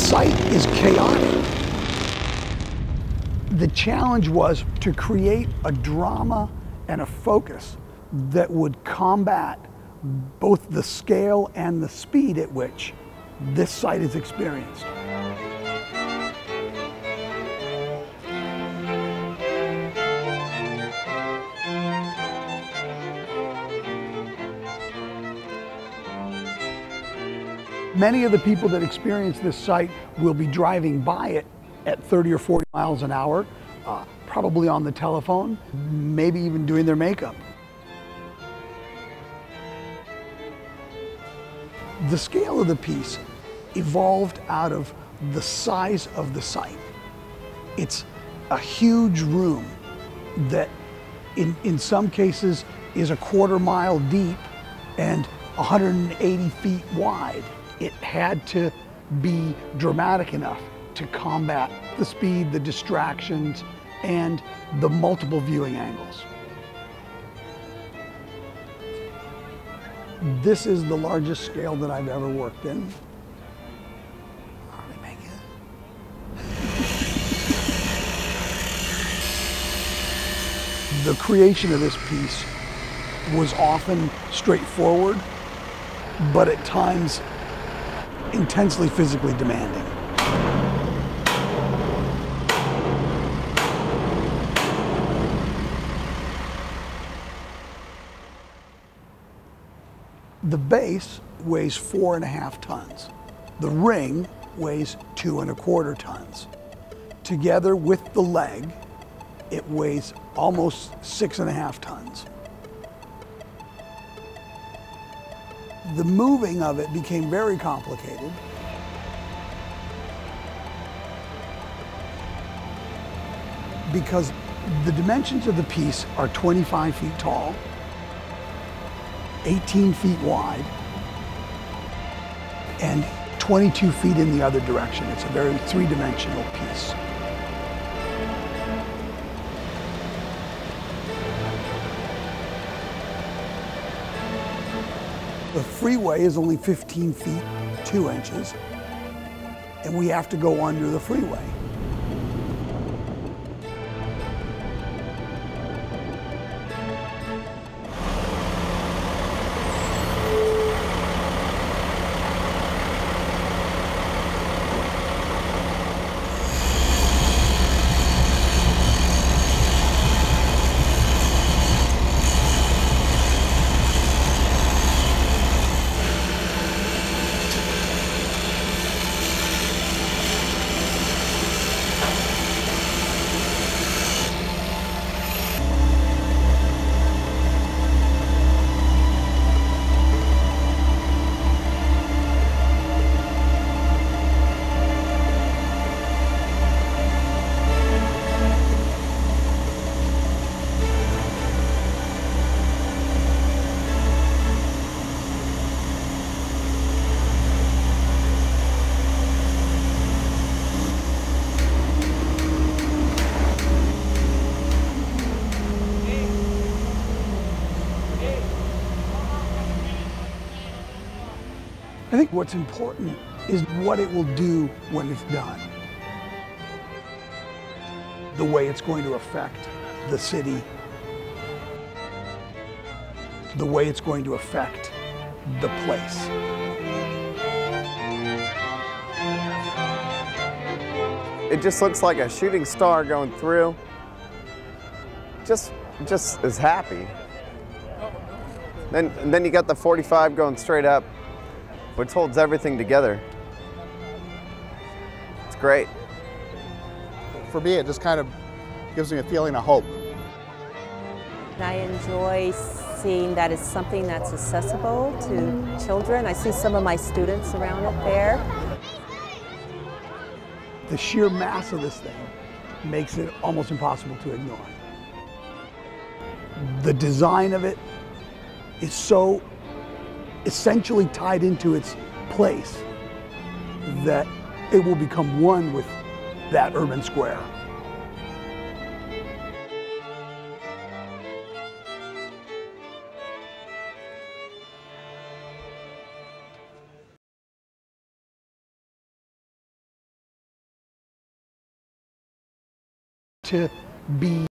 site is chaotic. The challenge was to create a drama and a focus that would combat both the scale and the speed at which this site is experienced. Many of the people that experience this site will be driving by it at 30 or 40 miles an hour, probably on the telephone, maybe even doing their makeup. The scale of the piece evolved out of the size of the site. It's a huge room that in some cases is a quarter mile deep and 180 feet wide. It had to be dramatic enough to combat the speed, the distractions, and the multiple viewing angles. This is the largest scale that I've ever worked in. Are we making it? The creation of this piece was often straightforward, but at times intensely physically demanding. The base weighs 4.5 tons. The ring weighs 2.25 tons. Together with the leg, it weighs almost 6.5 tons. The moving of it became very complicated. Because the dimensions of the piece are 25 feet tall, 18 feet wide, and 22 feet in the other direction. It's a very three-dimensional piece. The freeway is only 15 feet 2 inches, and we have to go under the freeway. I think what's important is what it will do when it's done. The way it's going to affect the city. The way it's going to affect the place. It just looks like a shooting star going through. Just is happy. Then you got the 45 going straight up, which holds everything together. It's great. For me, it just kind of gives me a feeling of hope. I enjoy seeing that it's something that's accessible to children. I see some of my students around it there. The sheer mass of this thing makes it almost impossible to ignore. The design of it is so essentially tied into its place that it will become one with that urban square. to be